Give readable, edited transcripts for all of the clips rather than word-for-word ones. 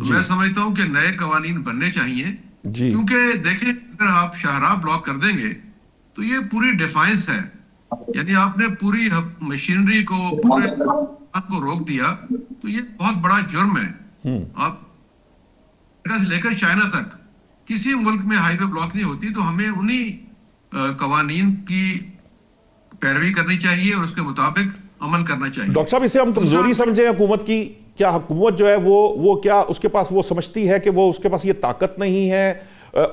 تو میں سمجھتا ہوں کہ نئے قوانین بننے چاہیے، کیونکہ دیکھیں اگر آپ شاہراہ بلاک کر دیں گے تو یہ پوری ڈیفائنس ہے، یعنی آپ نے پوری مشینری کو پورے کو روک دیا، تو یہ بہت بڑا جرم ہے۔ آپ سے لے کر چائنا تک کسی ملک میں ہائی وے بلاک نہیں ہوتی، تو ہمیں انہی قوانین کی پیروی کرنی چاہیے اور اس کے مطابق عمل کرنا چاہیے۔ ڈاکٹر صاحب، اسے ہم کمزوری سمجھیں حکومت کی؟ کیا حکومت جو ہے وہ کیا اس کے پاس وہ سمجھتی ہے کہ وہ اس کے پاس یہ طاقت نہیں ہے،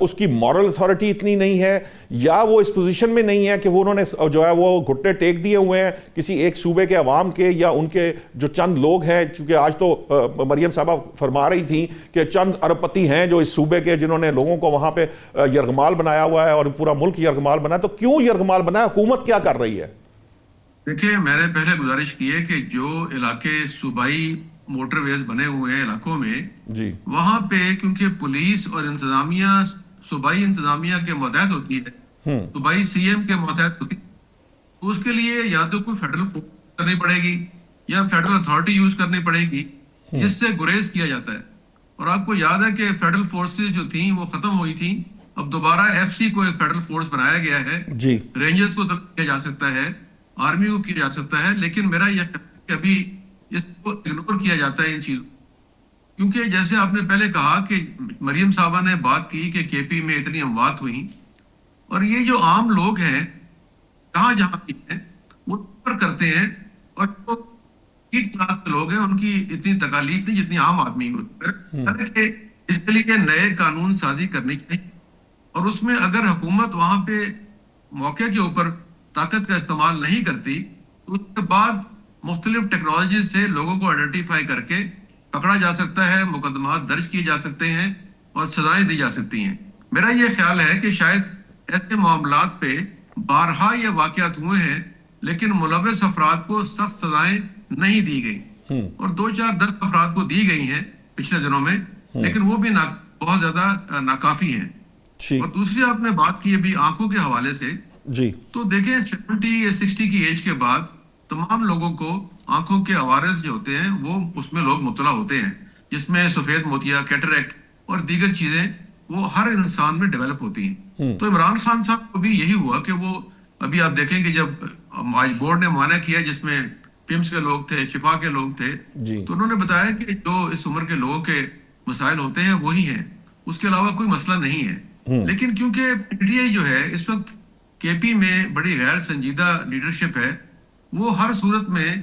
اس کی مورل اتھارٹی اتنی نہیں ہے، یا وہ اس پوزیشن میں نہیں ہے کہ وہ انہوں نے جو ہے وہ گھٹنے ٹیک دیے ہوئے ہیں کسی ایک صوبے کے عوام کے یا ان کے جو چند لوگ ہیں؟ کیونکہ آج تو مریم صاحبہ فرما رہی تھیں کہ چند ارب پتی ہیں جو اس صوبے کے، جنہوں نے لوگوں کو وہاں پہ یرغمال بنایا ہوا ہے اور پورا ملک یرغمال بنا ہے۔ تو کیوں یرغمال بنا ہے؟ حکومت کیا کر رہی ہے؟ دیکھیں، میں نے پہلے گزارش کی ہے کہ جو علاقے صوبائی موٹر ویز بنے ہوئے ہیں علاقوں میں، وہاں پہ کیونکہ پولیس اور انتظامیہ صوبائی انتظامیہ کے ماتحت ہوتی ہے، صوبائی سی ایم کے ماتحت ہوتی ہے، تو اس کے لیے یا تو کوئی فیڈرل فورس کرنی پڑے گی یا فیڈرل اتھارٹی یوز کرنی پڑے گی، جس سے گریز کیا جاتا ہے۔ اور آپ کو یاد ہے کہ فیڈرل فورسز جو تھیں وہ ختم ہوئی تھیں، اب دوبارہ ایف سی کو ایک فیڈرل فورس بنایا گیا ہے، رینجرز کو طلب کیا جا سکتا ہے، آرمی کو کیا جا سکتا ہے، لیکن میرا یہ کہ ابھی اس کو اگنور کیا جاتا ہے ان چیزوں، کیونکہ جیسے آپ نے پہلے کہا کہ مریم صاحبہ نے بات کی کہ کے پی میں اتنی اموات ہوئیں، اور یہ جو عام لوگ ہیں جہاں بھی ہیں وہ کرتے ہیں، اور جو کلاس کے لوگ ہیں ان کی اتنی تکالیف نہیں جتنی عام آدمی ہوتی ہے۔ اس کے لیے نئے قانون سازی کرنی چاہیے، اور اس میں اگر حکومت وہاں پہ موقع کے اوپر طاقت کا استعمال نہیں کرتی تو اس کے بعد مختلف ٹیکنالوجیز سے لوگوں کو آئیڈینٹیفائی کر کے پکڑا جا سکتا ہے، مقدمات درج کیے جا سکتے ہیں اور سزائیں دی جا سکتی ہیں۔ میرا یہ خیال ہے کہ شاید ایسے معاملات پہ بارہا یہ واقعات ہوئے ہیں لیکن ملوث افراد کو سخت سزائیں نہیں دی گئی، اور 2-4-10 افراد کو دی گئی ہیں پچھلے دنوں میں، لیکن وہ بھی بہت زیادہ ناکافی ہیں۔ اور دوسری آپ نے بات کی ابھی آنکھوں کے حوالے سے، تو دیکھیں 70 یا 60 کی ایج کے بعد تمام لوگوں کو آنکھوں کے عوارض جو ہوتے ہیں وہ اس میں لوگ مبتلا ہوتے ہیں، جس میں سفید موتیا، کیٹریکٹ اور دیگر چیزیں وہ ہر انسان میں ڈیولپ ہوتی ہیں۔ تو عمران خان صاحب کو بھی یہی ہوا کہ وہ ابھی آپ دیکھیں کہ جب آج بورڈ نے معائنہ کیا جس میں پمس کے لوگ تھے، شفا کے لوگ تھے، تو انہوں نے بتایا کہ جو اس عمر کے لوگوں کے مسائل ہوتے ہیں وہی ہیں، اس کے علاوہ کوئی مسئلہ نہیں ہے۔ لیکن کیونکہ پی ٹی آئی جو ہے اس وقت کے پی میں بڑی غیر سنجیدہ لیڈرشپ ہے، وہ ہر صورت میں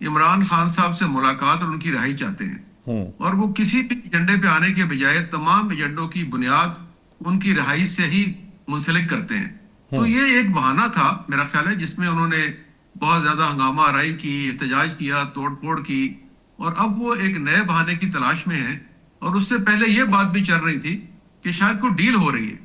عمران خان صاحب سے ملاقات اور ان کی رہائی چاہتے ہیں، اور وہ کسی بھی ایجنڈے پہ آنے کے بجائے تمام ایجنڈوں کی بنیاد ان کی رہائی سے ہی منسلک کرتے ہیں۔ تو یہ ایک بہانہ تھا میرا خیال ہے جس میں انہوں نے بہت زیادہ ہنگامہ آرائی کی، احتجاج کیا، توڑ پھوڑ کی، اور اب وہ ایک نئے بہانے کی تلاش میں ہیں۔ اور اس سے پہلے یہ بات بھی چل رہی تھی کہ شاید کوئی ڈیل ہو رہی ہے،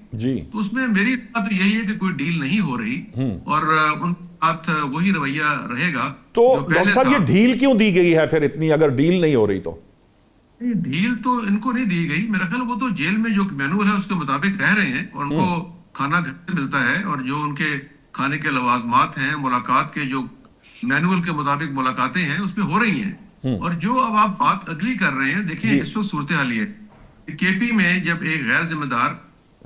تو اس میں میری بات یہی ہے کہ کوئی ڈیل نہیں ہو رہی، اور ان ساتھ وہی رویہ رہے گا۔ تو ڈاکٹر صاحب یہ ڈیل کیوں دی گئی ہے پھر اتنی، اگر ڈیل نہیں ہو رہی تو؟ ڈیل تو ان کو نہیں دی گئی، میرا خیال وہ تو جیل میں جو مینول ہے اس کے مطابق رہ رہے ہیں، اور ان کو کھانا گھر سے ملتا ہے، اور جو ان کے کھانے کے لوازمات ہیں، ملاقات کے جو مینول کے مطابق ملاقاتیں ہیں اس میں ہو رہی ہیں۔ اور جو اب آپ بات اگلی کر رہے ہیں، دیکھیں اس وقت صورتحال یہ ہے، کے پی میں جب ایک غیر ذمہ دار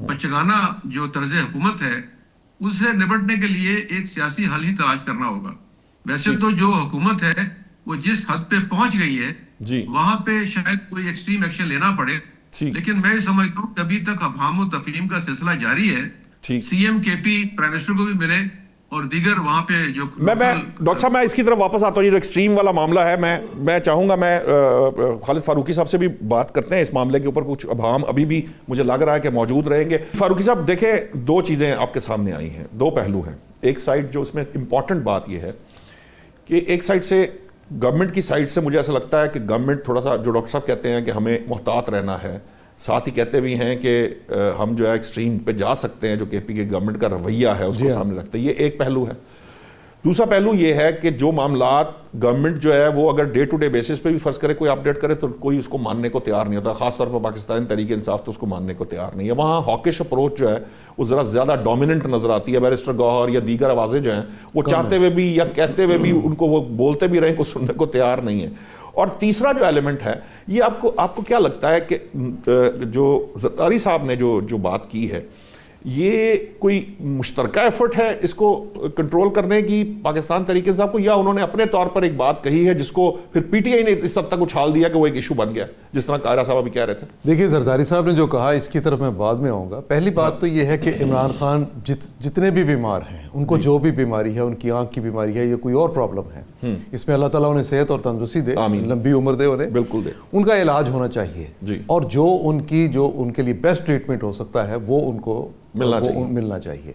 بچگانہ جو طرز حکومت ہے اسے نپٹنے کے لیے ایک سیاسی حل ہی تلاش کرنا ہوگا۔ ویسے تو جو حکومت ہے وہ جس حد پہ پہنچ گئی ہے وہاں پہ شاید کوئی ایکسٹریم ایکشن لینا پڑے، لیکن میں سمجھتا ہوں کہ ابھی تک افہام و تفہیم کا سلسلہ جاری ہے۔ سی ایم کے پی پرائم منسٹر کو بھی ملے اور دیگر وہاں پہ جو میں ڈاکٹر صاحب میں اس کی طرف واپس آتا ہوں۔ یہ جو ایکسٹریم والا معاملہ ہے، میں چاہوں گا میں خالد فاروقی صاحب سے بھی بات کرتے ہیں اس معاملے کے اوپر، کچھ ابہام ابھی بھی مجھے لگ رہا ہے کہ موجود رہیں گے۔ فاروقی صاحب دیکھیں، دو چیزیں آپ کے سامنے آئی ہیں، دو پہلو ہیں۔ ایک سائڈ جو اس میں امپورٹنٹ بات یہ ہے کہ ایک سائڈ سے گورنمنٹ کی سائڈ سے مجھے ایسا لگتا ہے کہ گورنمنٹ تھوڑا سا، جو ڈاکٹر صاحب کہتے ہیں کہ ہمیں محتاط رہنا ہے، ساتھ ہی کہتے بھی ہیں کہ ہم جو ہے ایکسٹریم پہ جا سکتے ہیں، جو کے پی کے گورنمنٹ کا رویہ ہے اس کو سامنے رکھتے ہیں۔ یہ ایک پہلو ہے۔ دوسرا پہلو یہ ہے کہ جو معاملات گورنمنٹ جو ہے وہ اگر ڈے ٹو ڈے بیسس پہ بھی فرض کرے کوئی اپڈیٹ کرے تو کوئی اس کو ماننے کو تیار نہیں ہوتا، خاص طور پر پاکستان تحریک انصاف تو اس کو ماننے کو تیار نہیں ہے۔ وہاں ہاکش اپروچ جو ہے وہ ذرا زیادہ ڈومیننٹ نظر آتی ہے۔ بیرسٹر گوہر یا دیگر آوازیں جو ہیں وہ چاہتے ہوئے بھی یا کہتے ہوئے بھی ان کو وہ بولتے بھی رہیں کو سننے کو تیار نہیں ہے۔ اور تیسرا جو ایلیمنٹ ہے یہ آپ کو کیا لگتا ہے کہ جو زرداری صاحب نے جو بات کی ہے یہ کوئی مشترکہ ایفرٹ ہے اس کو کنٹرول کرنے کی پاکستان تحریک انصاف کو، یا انہوں نے اپنے طور پر ایک بات کہی ہے جس کو پھر پی ٹی آئی نے اس حد تک اچھال دیا کہ وہ ایک ایشو بن گیا، جس طرح قاہرہ صاحب ابھی کہہ رہے تھے؟ دیکھیے زرداری صاحب نے جو کہا اس کی طرف میں بعد میں آؤں گا. پہلی بات تو یہ ہے کہ عمران خان جتنے بھی بیمار ہیں ان کو جو بھی بیماری ہے، ان کی آنکھ کی بیماری ہے یا کوئی اور پرابلم ہے، اس میں اللہ تعالیٰ انہیں صحت اور تندرستی دے، لمبی عمر دے انہیں، بالکل دے، ان کا علاج ہونا چاہیے، اور جو ان کے لیے بیسٹ ٹریٹمنٹ ہو سکتا ہے وہ ان کو ملنا چاہیے.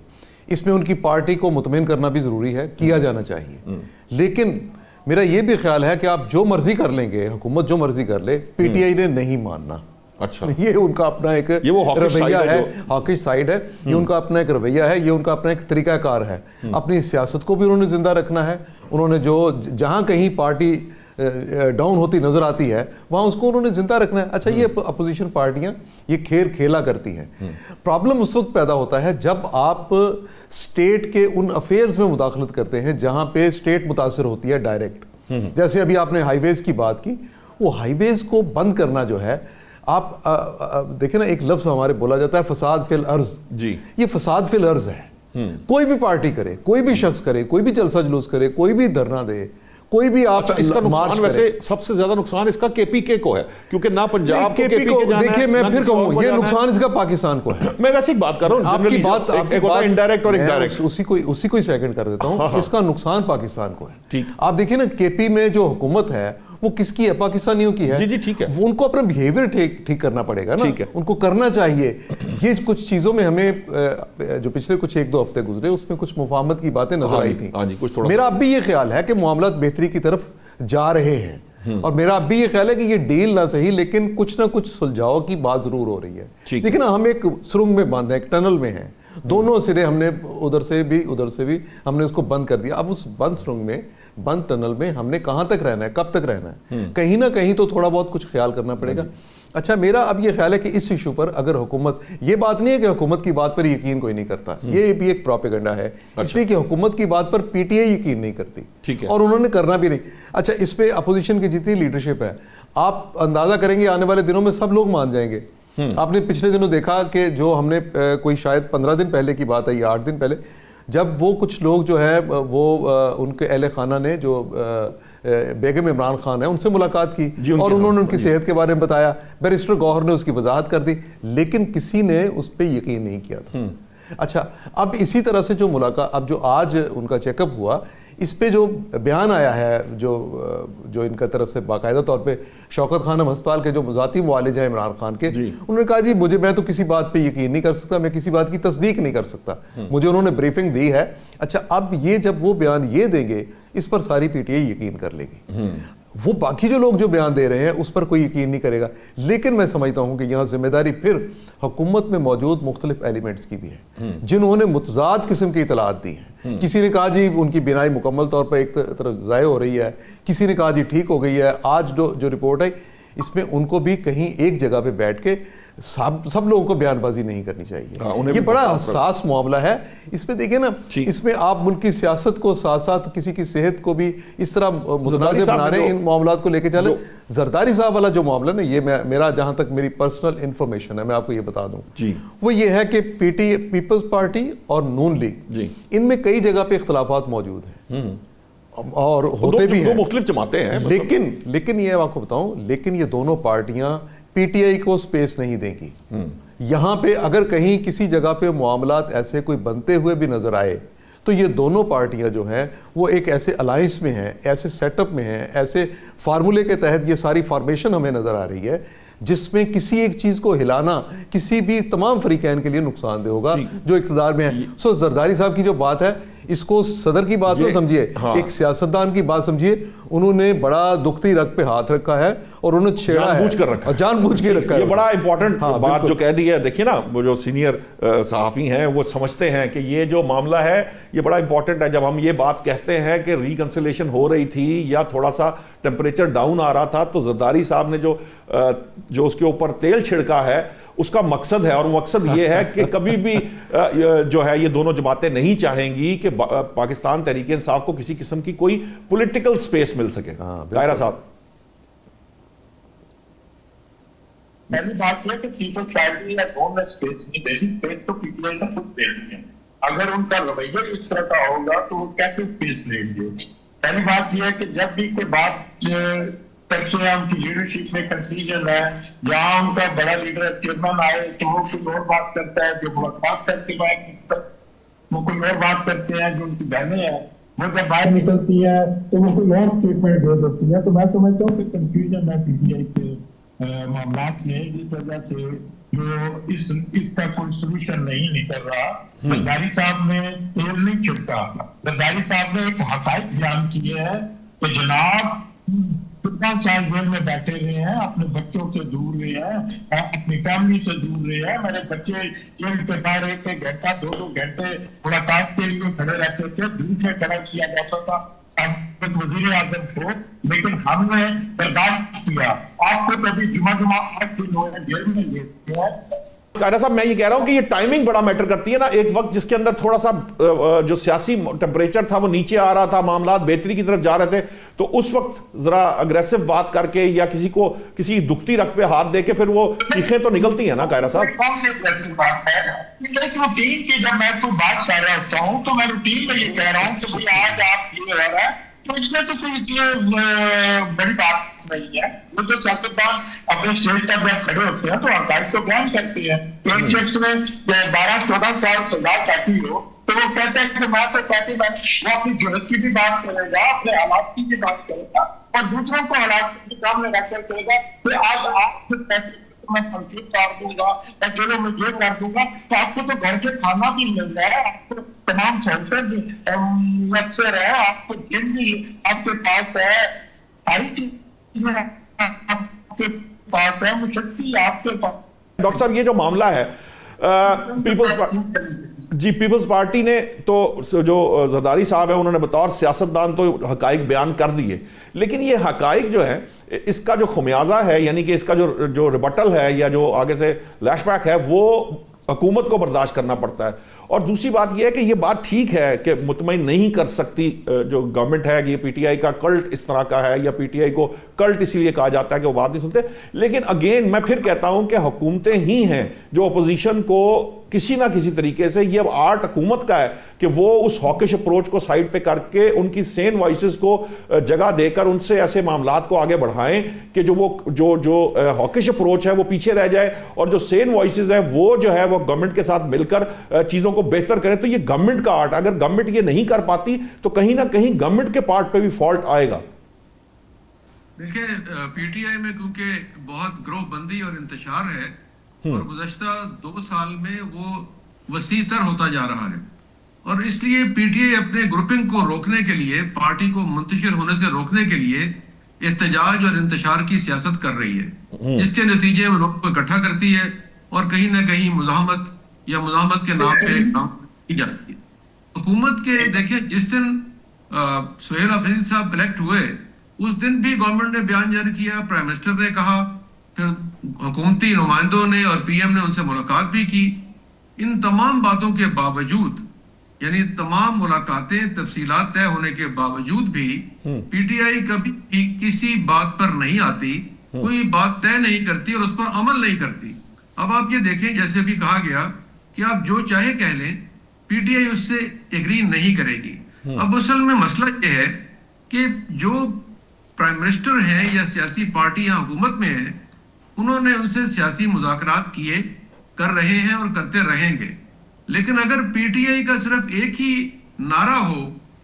اس میں ان کی پارٹی کو مطمئن کرنا بھی ضروری ہے، کیا جانا چاہیے. لیکن میرا یہ بھی خیال ہے کہ آپ جو مرضی کر لیں گے، حکومت جو مرضی کر لے، پی ٹی آئی نے نہیں ماننا. اچھا، یہ ان کا اپنا ایک رویہ ہے، ہاکش سائیڈ ہے، یہ ان کا اپنا ایک رویہ ہے، یہ ان کا اپنا ایک طریقہ کار ہے. اپنی سیاست کو بھی انہوں نے زندہ رکھنا ہے. انہوں نے جہاں کہیں پارٹی ڈاؤن ہوتی نظر آتی ہے وہاں اس کو انہوں نے زندہ رکھنا ہے. اچھا، یہ اپوزیشن پارٹیاں یہ کھیل کھیلا کرتی ہیں. پرابلم اس وقت پیدا ہوتا ہے جب آپ اسٹیٹ کے ان افیئرز میں مداخلت کرتے ہیں جہاں پہ اسٹیٹ متاثر ہوتی ہے ڈائریکٹ. جیسے ابھی آپ نے ہائی ویز کی بات کی، وہ ہائی ویز کو بند کرنا جو ہے، آپ دیکھیں نا، ایک لفظ ہمارے بولا جاتا ہے فساد فی الارض. جی، یہ فساد فی الارض ہے. کوئی بھی پارٹی کرے، کوئی بھی شخص کرے، کوئی بھی جلسہ جلوس کرے، کوئی بھی دھرنا دے، کوئی بھی آپ اس کا نقصان، ویسے سب سے زیادہ نقصان اس کا کے پی کے کو ہے، کیونکہ نہ پنجاب کو کے پی کے جانا ہے. دیکھیں میں پھر کہوں یہ نقصان اس کا پاکستان کو ہے. میں ویسے ایک بات کر رہا ہوں، آپ کی بات انڈائریکٹ اور انڈائریکٹ، اسی کو سیکنڈ کر دیتا ہوں. اس کا نقصان پاکستان کو ہے. آپ دیکھیں نا، کے پی میں جو حکومت ہے وہ کس کی ہے؟ پاکستانیوں کی ہے. جی ٹھیک ہے. ان کو اپنا بیہیویئر ٹھیک کرنا پڑے گا نا، ان کو کرنا چاہیے. یہ کچھ چیزوں میں ہمیں جو پچھلے کچھ 1-2 ہفتے گزرے اس میں کچھ مفاہمت کی باتیں نظر آئی تھیں. میرا اب بھی یہ خیال ہے کہ معاملات بہتری کی طرف جا رہے ہیں، اور میرا اب بھی یہ خیال ہے کہ یہ ڈیل نہ صحیح لیکن کچھ نہ کچھ سلجھاؤ کی بات ضرور ہو رہی ہے. لیکن ہم ایک سرنگ میں بند ہیں، ایک ٹنل میں ہیں، دونوں سرے ہم نے ادھر سے بھی ہم نے اس کو بند کر دیا. اب اس بند سرنگ میں، بند ٹنل میں ہم نے کہاں تک رہنا ہے، کب تک رہنا ہے؟ کہیں نہ کہیں تو تھوڑا بہت کچھ خیال کرنا پڑے گا. اچھا، میرا اب یہ خیال ہے کہ اس ایشو پر اگر حکومت، یہ بات نہیں ہے کہ حکومت کی بات پر یقین کوئی نہیں کرتا، یہ بھی ایک پروپیگنڈا ہے، اس لیے کہ حکومت کی بات پر پی ٹی آئی یقین نہیں کرتی، اور انہوں نے کرنا بھی نہیں. اچھا، اس پہ اپوزیشن کی جتنی لیڈرشپ ہے، آپ اندازہ کریں گے آنے والے دنوں میں سب لوگ مان جائیں گے. آپ نے پچھلے دنوں دیکھا کہ جو ہم نے کوئی شاید 15 دن پہلے کی بات ہے یا 8 دن پہلے، جب وہ کچھ لوگ جو ہے وہ ان کے اہل خانہ نے جو بیگم عمران خان ہے ان سے ملاقات کی، اور انہوں نے ان کی صحت کے بارے میں بتایا. بیرسٹر گوہر نے اس کی وضاحت کر دی، لیکن کسی نے اس پہ یقین نہیں کیا تھا. اچھا، اب اسی طرح سے جو ملاقات، اب جو آج ان کا چیک اپ ہوا، اس پہ جو بیان آیا ہے جو ان کا طرف سے باقاعدہ طور پہ شوکت خانم ہسپتال کے جو ذاتی معالج ہیں عمران خان کے، انہوں نے کہا جی میں تو کسی بات پہ یقین نہیں کر سکتا، میں کسی بات کی تصدیق نہیں کر سکتا، مجھے انہوں نے بریفنگ دی ہے. اچھا، اب یہ جب وہ بیان یہ دیں گے، اس پر ساری پی ٹی آئی یقین کر لے گی. وہ باقی جو لوگ جو بیان دے رہے ہیں اس پر کوئی یقین نہیں کرے گا. لیکن میں سمجھتا ہوں کہ یہاں ذمہ داری پھر حکومت میں موجود مختلف ایلیمنٹس کی بھی ہے، جنہوں نے متضاد قسم کی اطلاعات دی ہیں. کسی نے کہا جی ان کی بینائی مکمل طور پر ایک طرف ضائع ہو رہی ہے، کسی نے کہا جی ٹھیک ہو گئی ہے. آج جو رپورٹ ہے اس میں ان کو بھی کہیں ایک جگہ پہ بیٹھ کے سب لوگوں کو بیان بازی نہیں کرنی چاہیے. یہ بڑا حساس معاملہ ہے. اس پہ دیکھیں نا، اس میں آپ ملک کی سیاست کو ساتھ ساتھ کسی کی صحت کو بھی اس طرح متنازع بنا رہے ہیں، ان معاملات کو لے کے چلیں. زرداری صاحب والا جو معاملہ نا، یہ میرا جہاں تک میری پرسنل انفارمیشن ہے میں آپ کو یہ بتا دوں، وہ یہ ہے کہ پیپلز پارٹی اور نون لیگ، ان میں کئی جگہ پہ اختلافات موجود ہیں اور ہوتے بھی ہیں، مختلف جماعتیں ہیں. لیکن یہ آپ کو بتاؤں، لیکن یہ دونوں پارٹیاں پی ٹی آئی کو سپیس نہیں دیں گی. یہاں پہ اگر کہیں کسی جگہ پہ معاملات ایسے کوئی بنتے ہوئے بھی نظر آئے تو یہ دونوں پارٹیاں جو ہیں وہ ایک ایسے الائنس میں ہیں، ایسے سیٹ اپ میں ہیں، ایسے فارمولے کے تحت یہ ساری فارمیشن ہمیں نظر آ رہی ہے جس میں کسی ایک چیز کو ہلانا کسی بھی تمام فریقین کے لیے نقصان دہ ہوگا جو اقتدار میں ہیں. سو زرداری صاحب کی جو بات ہے اس کو صدر کی بات نہ سمجھیے، ایک سیاستدان کی بات سمجھیے. انہوں نے بڑا دکھتی رگ پہ ہاتھ رکھا ہے اور انہوں نے چھیڑا ہے، جان بوجھ کے رکھا ہے. یہ بڑا امپورٹنٹ بات جو کہہ دی ہے. دیکھیے نا، وہ جو سینئر صحافی ہیں وہ سمجھتے ہیں کہ یہ جو معاملہ ہے یہ بڑا امپورٹنٹ ہے. جب ہم یہ بات کہتے ہیں کہ ریکنسیلیشن ہو رہی تھی یا تھوڑا سا ٹیمپریچر ڈاؤن آ رہا تھا، تو زرداری صاحب نے جو اس کے اوپر تیل چھڑکا ہے اس کا مقصد ہے، اور مقصد یہ ہے کہ کبھی بھی جو ہے یہ دونوں جماعتیں نہیں چاہیں گی کہ پاکستان تحریک انصاف کو کسی قسم کی کوئی پولیٹیکل سپیس مل سکے. قاہرہ صاحب پہلی بات یہ کہ پیپلز پارٹی یا گورنمنٹ نے اسپیس نہیں دے دی، اسپیس تو پی ٹی آئی نے خود دے دی ہے. اگر ان کا رویہ اس طرح کا ہوگا تو وہ کیسے اسپیس لیں گے؟ پہلی بات یہ ہے کہ جب بھی کوئی بات کرتے ہیں ان کی لیڈرشپ میں کنفیوژن ہے، جہاں ان کا بڑا لیڈر چیئرمین آئے تو وہ کوئی اور بات کرتا ہے، جو ملاقات کر کے وہ کوئی اور بات کرتے ہیں، جو ان کی بہنیں ہیں وہ جب باہر نکلتی ہے تو وہ کوئی اور اسٹیٹمنٹ دے دیتی ہے. تو میں سمجھتا ہوں کہ کنفیوژن ہے پی ٹی آئی کے معاملات میں، جس وجہ سے جو اس کا کوئی سولوشن نہیں نکل رہا. غداری صاحب نے تیل نہیں چھڑکا. غداری صاحب نے ایک حقائق بیان کیے ہیں کہ جناب کتنا سال جیل میں بیٹھے ہوئے ہیں، اپنے بچوں سے دور رہے ہیں، اپنی فیملی سے دور رہے ہیں. میرے بچے جیل کے باہر 1 گھنٹہ 2 گھنٹے ملاقات کے لیے کھڑے رہتے تھے، دھوپ میں کھڑا کیا جاتا تھا وزیر اعظم کو، لیکن ہم نے برداشت کیا. آپ کو کبھی جمعہ 8 دن ہوئے جیل میں لیتے ہیں. قائرہ صاحب میں یہ کہہ رہا ہوں کہ یہ ٹائمنگ بڑا میٹر کرتی ہے نا. ایک وقت جس کے اندر تھوڑا سا جو سیاسی ٹیمپریچر تھا وہ نیچے آ رہا تھا، معاملات بہتری کی طرف جا رہے تھے، تو اس وقت ذرا اگریسو بات کر کے یا کسی کو کسی دکھتی رگ پہ ہاتھ دے کے پھر وہ چیخیں تو نکلتی ہیں نا قائرہ صاحب. کون سی اگریسو بات ہے؟ ایک روٹین کی جب میں کوئی بات کر رہا ہوتا ہوں تو میں روٹین میں یہ کہہ رہا ہوں کہ بھئی آج آپ یہ ہو رہا ہے، تو اس میں تو کوئی بڑی بات نہیں ہے. وہ جو سیاستدان اپنے اسٹیج پر جب کھڑے ہوتے ہیں تو حقائق تو بیان کرتے ہیں. ایک شخص نے 12-14 سال سزا کاٹی ہو تو وہ کہتا ہے کہ میں تو کہتی میں وہ اپنی ضرورت کی بھی بات کرے گا، اپنے حالات کی بھی بات کرے گا اور دوسروں کو حالات کے سامنے رکھ کر کہے گا کہ آج آپ میں تنقید کر دوں گا یا چلو میں یہ کر دوں گا. تو آپ کو تو گھر سے کھانا بھی مل رہا ہے، آپ کو تمام سینسر بھی میسر ہے، آپ کو جم بھی آپ کے پاس ہے، ساری چیزیں آپ کے پاس ہے، مشکل آپ کے پاس. ڈاکٹر صاحب یہ جو معاملہ ہے پیپلز پارٹی نے تو جو زرداری صاحب ہیں انہوں نے بطور سیاستدان تو حقائق بیان کر دیے، لیکن یہ حقائق جو ہیں اس کا جو خمیازہ ہے، یعنی کہ اس کا جو ریبٹل ہے یا جو آگے سے لیش بیک ہے وہ حکومت کو برداشت کرنا پڑتا ہے. اور دوسری بات یہ ہے کہ یہ بات ٹھیک ہے کہ مطمئن نہیں کر سکتی جو گورنمنٹ ہے کہ یہ پی ٹی آئی کا کلٹ اس طرح کا ہے، یا پی ٹی آئی کو کلٹ اسی لیے کہا جاتا ہے کہ وہ بات نہیں سنتے. لیکن اگین میں پھر کہتا ہوں کہ حکومتیں ہی ہیں جو اپوزیشن کو کسی نہ کسی طریقے سے، یہ آرٹ حکومت کا ہے کہ وہ اس ہاکش اپروچ کو سائڈ پہ کر کے ان کی سین وائسز کو جگہ دے کر ان سے ایسے معاملات کو آگے بڑھائیں کہ جو ہاکش اپروچ ہے وہ پیچھے رہ جائے اور جو سین وائسز ہے وہ جو ہے وہ گورنمنٹ کے ساتھ مل کر چیزوں کو بہتر کریں. تو یہ گورنمنٹ کا آرٹ، اگر گورنمنٹ یہ نہیں کر پاتی تو کہیں نہ کہیں گورنمنٹ کے پارٹ پہ بھی فالٹ آئے گا. دیکھیں پی ٹی آئی میں کیونکہ بہت گروہ بندی اور انتشار ہے اور گزشتہ 2 سال میں وہ وسیع تر ہوتا جا رہا ہے، اور اس لیے پی ٹی آئی اپنے گروپنگ کو روکنے کے لیے، پارٹی کو منتشر ہونے سے روکنے کے لیے احتجاج اور انتشار کی سیاست کر رہی ہے، جس کے نتیجے میں لوگوں کو اکٹھا کرتی ہے اور کہیں نہ کہیں مزاحمت یا مزاحمت کے نام پہ کام کی جاتی ہے. حکومت کے دیکھیں جس دن سہیل افریدی صاحب الیکٹ ہوئے اس دن بھی گورنمنٹ نے بیان جاری کیا، پرائم منسٹر نے کہا، پھر حکومتی نمائندوں نے اور پی ایم نے ان سے ملاقات بھی کی. ان تمام باتوں کے باوجود، یعنی تمام ملاقاتیں تفصیلات طے ہونے کے باوجود بھی پی ٹی آئی کبھی بھی کسی بات پر نہیں آتی، کوئی بات طے نہیں کرتی اور اس پر عمل نہیں کرتی. اب آپ یہ دیکھیں جیسے بھی کہا گیا کہ آپ جو چاہے کہہ لیں، پی ٹی آئی اس سے ایگری نہیں کرے گی. اب اصل میں مسئلہ یہ ہے کہ جو پرائم منسٹر ہیں یا سیاسی پارٹی یا حکومت میں ہیں، انہوں نے ان سے سیاسی مذاکرات کیے، کر رہے ہیں اور کرتے رہیں گے. لیکن اگر پی ٹی آئی کا صرف ایک ہی نعرہ ہو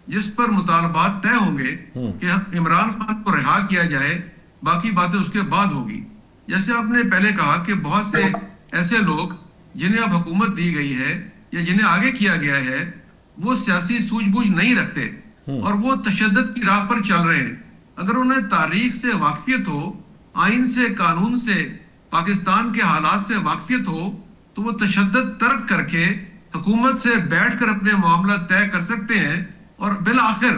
جس پر مطالبات طے ہوں گے کہ عمران خان کو رہا کیا جائے، باقی باتیں اس کے بعد ہوگی. جیسے آپ نے پہلے کہا کہ بہت سے ایسے لوگ جنہیں اب حکومت دی گئی ہے یا جنہیں آگے کیا گیا ہے وہ سیاسی سوجھ بوجھ نہیں رکھتے اور وہ تشدد کی راہ پر چل رہے ہیں. اگر انہیں تاریخ سے واقفیت ہو، آئین سے، قانون سے، پاکستان کے حالات سے واقفیت ہو، تو وہ تشدد ترک کر کے حکومت سے بیٹھ کر اپنے معاملہ طے کر سکتے ہیں اور بالآخر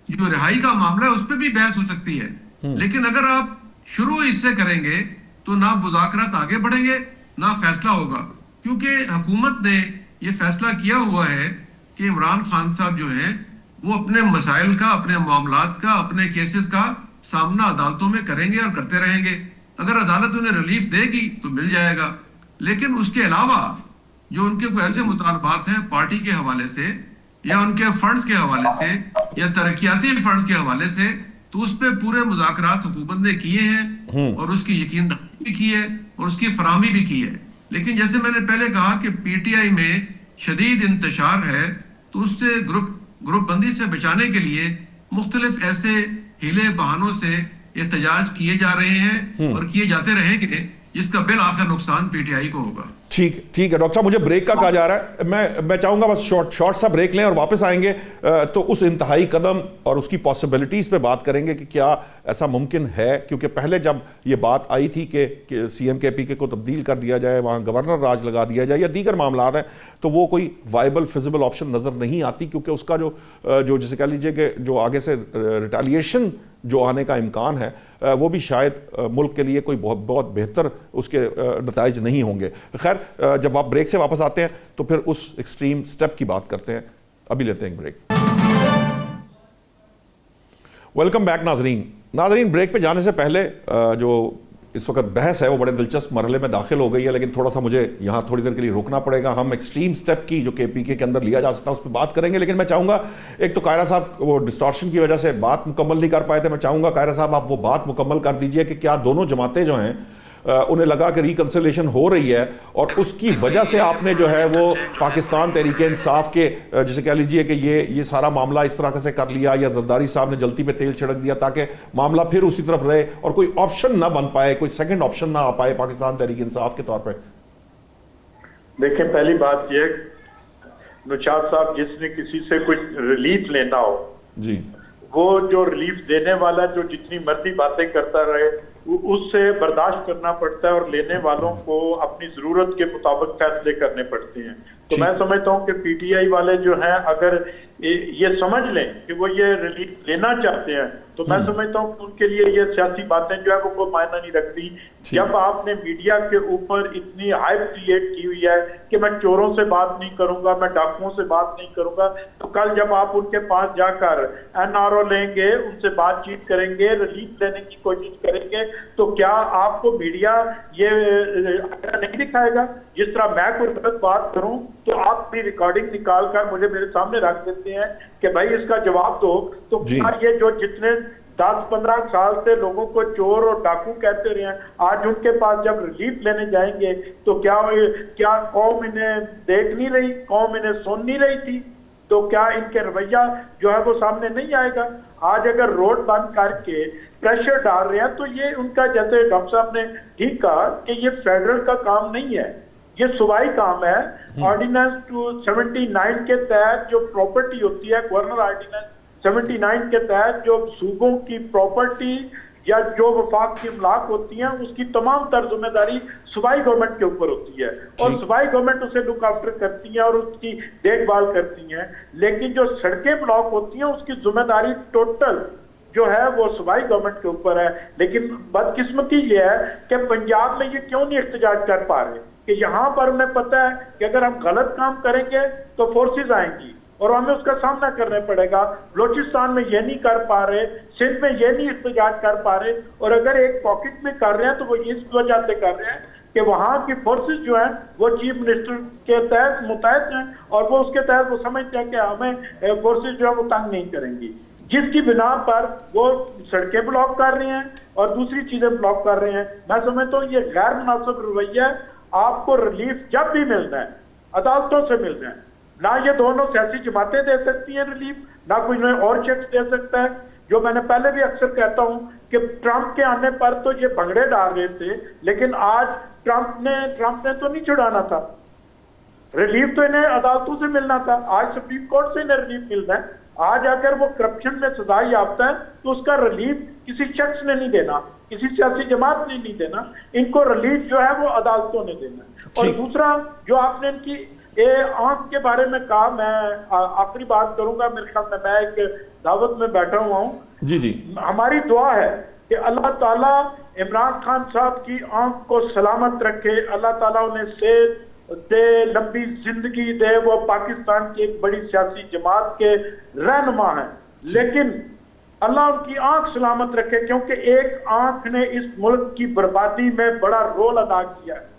جو رہائی کا معاملہ ہے اس پہ بھی بحث ہو سکتی ہے. لیکن اگر آپ شروع اس سے کریں گے تو نہ مذاکرات آگے بڑھیں گے نہ فیصلہ ہوگا، کیونکہ حکومت نے یہ فیصلہ کیا ہوا ہے کہ عمران خان صاحب جو ہیں وہ اپنے مسائل کا، اپنے معاملات کا، اپنے کیسز کا سامنا عدالتوں میں کریں گے اور کرتے رہیں گے. اگر عدالت انہیں ریلیف دے گی تو مل جائے گا. لیکن اس کے علاوہ جو ان کے کوئی ایسے مطالبات ہیں پارٹی کے حوالے سے یا ان کے فنڈز کے حوالے سے یا ترقیاتی فنڈز کے حوالے سے, تو اس پہ پورے مذاکرات حکومت نے کیے ہیں اور اس کی یقین دہانی بھی کی ہے اور اس کی فراہمی بھی کی ہے. لیکن جیسے میں نے پہلے کہا کہ پی ٹی آئی میں شدید انتشار ہے, تو اس سے گروپ بندی سے بچانے کے لیے مختلف ایسے ہیلے بہانوں سے احتجاج کیے جا رہے ہیں اور کیے جاتے رہیں گے, جس کا بالآخر نقصان پی ٹی آئی کو ہوگا. ٹھیک ہے ڈاکٹر صاحب, مجھے بریک کا کہا جا رہا ہے, میں چاہوں گا بس شارٹ سا بریک لیں اور واپس آئیں گے تو اس انتہائی قدم اور اس کی پاسبلٹیز پہ بات کریں گے کہ کیا ایسا ممکن ہے. کیونکہ پہلے جب یہ بات آئی تھی کہ سی ایم کے پی کے کو تبدیل کر دیا جائے, وہاں گورنر راج لگا دیا جائے یا دیگر معاملات ہیں, تو وہ کوئی وائبل فیزیبل آپشن نظر نہیں آتی, کیونکہ اس کا جو جسے کہہ لیجئے کہ جو آگے سے ریٹیلیشن جو آنے کا امکان ہے وہ بھی شاید ملک کے لیے کوئی بہت بہتر اس کے نتائج نہیں ہوں گے. خیر, جب آپ بریک سے واپس آتے ہیں تو پھر اس ایکسٹریم سٹیپ کی بات کرتے ہیں. ابھی لیتے ہیں ایک بریک. ویلکم بیک ناظرین, بریک پہ جانے سے پہلے جو اس وقت بحث ہے وہ بڑے دلچسپ مرحلے میں داخل ہو گئی ہے, لیکن تھوڑا سا مجھے یہاں تھوڑی دیر کے لیے روکنا پڑے گا. ہم ایکسٹریم سٹیپ کی جو کے پی کے اندر لیا جا سکتا ہے اس پہ بات کریں گے, لیکن میں چاہوں گا, ایک تو قاہرہ صاحب وہ ڈسٹارشن کی وجہ سے بات مکمل نہیں کر پائے تھے, میں چاہوں گا قاہرہ صاحب آپ وہ بات مکمل کر دیجئے کہ کیا دونوں جماعتیں جو ہیں انہیں لگا کہ ریکنسلیشن ہو رہی ہے اور اس کی وجہ سے آپ نے جو ہے وہ پاکستان تحریک انصاف کے جسے کہہ لیجئے کہ یہ سارا معاملہ اس طرح سے کر لیا, یا زرداری صاحب نے جلتی پہ تیل چھڑک دیا تاکہ معاملہ پھر اسی طرف رہے اور کوئی آپشن نہ بن پائے, کوئی سیکنڈ آپشن نہ آ پائے پاکستان تحریک انصاف کے طور پہ؟ دیکھیں, پہلی بات یہ, نوشاد صاحب جس نے کسی سے کچھ ریلیف لینا ہو جی, وہ جو ریلیف دینے والا جو جتنی مرضی باتیں کرتا رہے اس سے برداشت کرنا پڑتا ہے اور لینے والوں کو اپنی ضرورت کے مطابق فیصلے کرنے پڑتے ہیں. تو میں سمجھتا ہوں کہ پی ٹی آئی والے جو ہیں اگر یہ سمجھ لیں کہ وہ یہ ریلیف لینا چاہتے ہیں تو میں سمجھتا ہوں کہ ان کے لیے یہ سیاسی باتیں جو ہے وہ کوئی معنی نہیں رکھتی. جب آپ نے میڈیا کے اوپر اتنی ہائپ کریٹ کی ہوئی ہے کہ میں چوروں سے بات نہیں کروں گا, میں ڈاکوؤں سے بات نہیں کروں گا, تو کل جب آپ ان کے پاس جا کر این آر او لیں گے, ان سے بات چیت کریں گے, ریلیف لینے کی کوشش کریں گے, تو کیا آپ کو میڈیا یہ نہیں دکھائے گا؟ جس طرح میں کوئی غلط بات کروں تو آپ اپنی ریکارڈنگ نکال کر مجھے میرے سامنے رکھ دیتے ہیں کہ بھائی اس کا جواب دو. تو کیا یہ جو جتنے 10-15 سال سے لوگوں کو چور اور ڈاکو کہتے رہے ہیں, آج ان کے پاس جب ریلیف لینے جائیں گے تو کیا قوم انہیں دیکھ نہیں رہی, قوم انہیں سن نہیں رہی تھی؟ تو کیا ان کے رویہ جو ہے وہ سامنے نہیں آئے گا؟ آج اگر روڈ بند کر کے پریشر ڈال رہے ہیں تو یہ ان کا, جیسے ڈاکٹر صاحب نے ٹھیک کہا کہ یہ فیڈرل کا کام نہیں ہے, یہ صوبائی کام ہے. آرڈیننس 279 کے تحت جو پراپرٹی ہوتی ہے, گورنر آرڈیننس 79 کے تحت جو صوبوں کی پراپرٹی یا جو وفاق کی املاک ہوتی ہیں اس کی تمام تر ذمہ داری صوبائی گورنمنٹ کے اوپر ہوتی ہے اور صوبائی گورنمنٹ اسے لک آفٹر کرتی ہے اور اس کی دیکھ بھال کرتی ہیں. لیکن جو سڑکیں بلاک ہوتی ہیں اس کی ذمہ داری ٹوٹل جو ہے وہ صوبائی گورنمنٹ کے اوپر ہے. لیکن بدقسمتی یہ ہے کہ پنجاب میں یہ کیوں نہیں احتجاج کر پا رہے کہ یہاں پر انہیں پتہ ہے کہ اگر ہم غلط کام کریں گے تو فورسز آئیں گی اور ہمیں اس کا سامنا کرنا پڑے گا. بلوچستان میں یہ نہیں کر پا رہے, سندھ میں یہ نہیں احتجاج کر پا رہے, اور اگر ایک پاکٹ میں کر رہے ہیں تو وہ اس وجہ سے کر رہے ہیں کہ وہاں کی فورسز جو ہیں وہ چیف منسٹر کے تحت متحد ہیں اور وہ اس کے تحت وہ سمجھتے ہیں کہ ہمیں فورسز جو ہے وہ تنگ نہیں کریں گی, جس کی بنا پر وہ سڑکیں بلاک کر رہے ہیں اور دوسری چیزیں بلاک کر رہے ہیں. میں سمجھتا ہوں یہ غیر مناسب رویہ ہے. آپ کو ریلیف جب بھی ملنا ہے عدالتوں سے ملنا ہے, نہ یہ دونوں سیاسی جماعتیں دے سکتی ہیں ریلیف, نہ کوئی اور شخص دے سکتا ہے. جو میں نے پہلے بھی اکثر کہتا ہوں کہ ٹرمپ کے آنے پر تو یہ بھنگڑے ڈال رہے تھے, لیکن آج ٹرمپ نے تو نہیں چھڑانا تھا ریلیف, تو انہیں عدالتوں سے ملنا تھا. آج سپریم کورٹ سے انہیں ریلیف ملنا ہے. آج اگر وہ کرپشن میں سزا یافتہ ہے تو اس کا ریلیف کسی شخص نے نہیں دینا, کسی سیاسی جماعت نے نہیں دینا, ان کو ریلیف جو ہے وہ عدالتوں نے دینا. اور دوسرا جو آپ نے ان کی آنکھ کے بارے میں کہا, میں آخری بات کروں گا. میرے خیال میں ایک دعوت میں بیٹھا ہوا ہوں. جی ہماری دعا ہے کہ اللہ تعالیٰ عمران خان صاحب کی آنکھ کو سلامت رکھے, اللہ تعالیٰ انہیں صحت دے, لمبی زندگی دے. وہ پاکستان کی ایک بڑی سیاسی جماعت کے رہنما ہیں, لیکن اللہ ان کی آنکھ سلامت رکھے، کیونکہ ایک آنکھ نے اس ملک کی بربادی میں بڑا رول ادا کیا ہے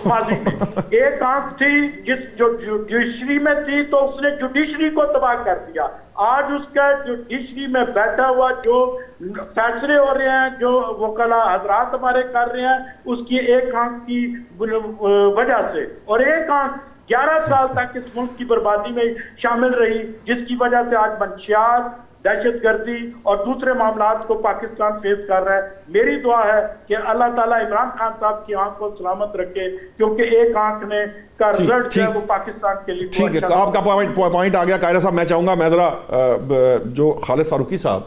ماضی میں۔ ایک آنکھ تھی جو جوڈیشری میں تھی تو اس نے جوڈیشری کو تباہ کر دیا۔ آج اس کا جوڈیشری میں بیٹھا ہوا جو فیصلے ہو رہے ہیں، جو وکلا حضرات ہمارے کر رہے ہیں، اس کی ایک آنکھ کی وجہ سے، اور ایک آنکھ 11 سال تک اس ملک کی بربادی میں شامل رہی، جس کی وجہ سے آج منشیات، دہشت گردی اور دوسرے معاملات کو پاکستان فیس کر رہا ہے۔ میری دعا ہے کہ اللہ تعالیٰ عمران خان صاحب کی آنکھ کو سلامت رکھے، کیونکہ ایک آنکھ نے کا رزلٹ ہے وہ پاکستان کے لیے۔ ٹھیک ہے، آپ کا پوائنٹ آ گیا قاہرہ صاحب۔ میں چاہوں گا میں ذرا جو خالد فاروقی صاحب،